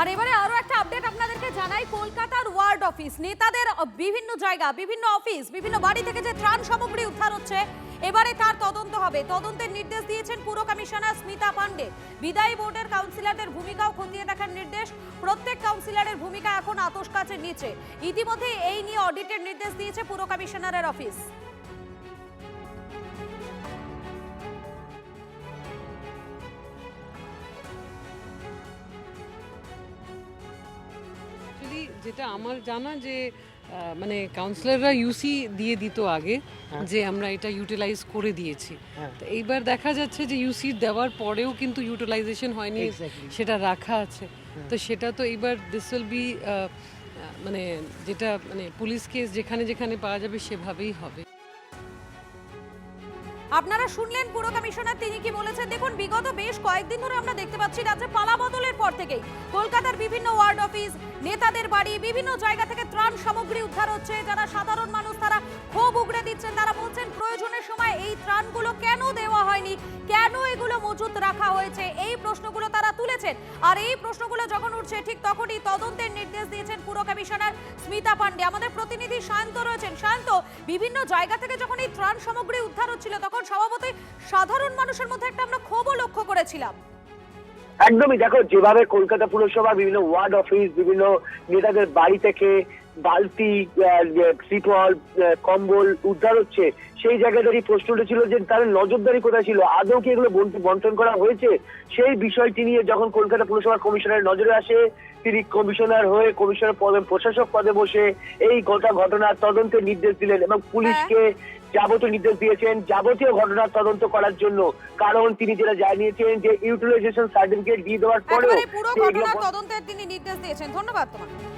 আর এবারে আরো একটা আপডেট আপনাদেরকে জানাই, কলকাতার ওয়ার্ড অফিস, নেতাদের বিভিন্ন জায়গা, বিভিন্ন অফিস, বিভিন্ন বাড়ি থেকে যে ত্রাণ সামগ্রী উদ্ধার হচ্ছে, এবারে তার তদন্ত হবে। তদন্তের নির্দেশ দিয়েছেন পুর কমিশনার স্মিতা পান্ডে। বিদায়ী বোর্ডের কাউন্সিলরদের ভূমিকাও খতিয়ে দেখার নির্দেশ। প্রত্যেক কাউন্সিলরের ভূমিকা এখন আতশ কাচের নিচে। ইতিমধ্যে এই নিয়ে অডিটের নির্দেশ দিয়েছে পুর কমিশনারের অফিস। যেটা আমার জানা যে মানে কাউন্সিলররা ইউসি দিয়ে দিত আগে, যে আমরা এটা ইউটিলাইজ করে দিয়েছি। তো এইবার দেখা যাচ্ছে যে ইউসি দেওয়ার পরেও কিন্তু ইউটিলাইজেশন হয়নি, সেটা রাখা আছে। তো সেটা তো এইবার দিস উইল বি মানে যেটা মানে পুলিশ কেস যেখানে যেখানে পাওয়া যাবে সেভাবেই হবে। আপনারা শুনলেন পুর কমিশনার তিনি কি বলেছেন। দেখুন, বিগত বেশ কয়েকদিন ধরে আমরা দেখতে পাচ্ছি রাজ্যে পালা বদলের পর থেকেই কলকাতার বিভিন্ন ওয়ার্ড অফিস, নেতাদের বাড়ি, বিভিন্ন জায়গা থেকে ত্রাণ সামগ্রী উদ্ধার হচ্ছে। যারা সাধারণ মানুষ তারা ক্ষোভ উগড়ে দিচ্ছেন, তারা বলছেন প্রয়োজনের সময় এই ত্রাণগুলো কেন দেওয়া হয়নি, কেন এগুলো মজুত রাখা হয়েছে, এই প্রশ্নগুলো তারা তুলেছেন। আর এই প্রশ্নগুলো যখন উঠছে ঠিক তখনই তদন্তের নির্দেশ দিয়েছেন পুর কমিশনার স্মিতা পান্ডে। আমাদের প্রতিনিধি শান্ত রয়েছেন। শান্ত, বিভিন্ন জায়গা থেকে যখন এই ত্রাণ সামগ্রী উদ্ধার হচ্ছিল তখন স্বভাবতই সাধারণ মানুষের মধ্যে একটা আমরা ক্ষোভও লক্ষ্য করেছিলাম। একদমই, দেখো যেভাবে কলকাতা পুরসভা বিভিন্ন ওয়ার্ড অফিস, বিভিন্ন নেতাদের বাড়ি থেকে বালতি, ত্রিপল, কম্বল উদ্ধার হচ্ছে, সেই জায়গাটারই প্রশ্ন উঠেছিল যে তাদের নজরদারি কোথায় ছিল, আদৌ কি এগুলো বন্টন করা হয়েছে। সেই বিষয়টি নিয়ে যখন কলকাতা পুরসভার কমিশনারের নজরে আসে, তিনি কমিশনার হয়ে কমিশনার পদে, প্রশাসক পদে বসে এই ঘটনার তদন্তের নির্দেশ দিলেন এবং পুলিশকে যাবতীয় নির্দেশ দিয়েছেন যাবতীয় ঘটনার তদন্ত করার জন্য। কারণ তিনি যেটা জানিয়েছেন যে ইউটিলাইজেশন সার্টিফিকেট দিয়ে দেওয়ার পরেও পুরো ঘটনার তদন্তের তিনি নির্দেশ দিয়েছেন। ধন্যবাদ তোমাকে।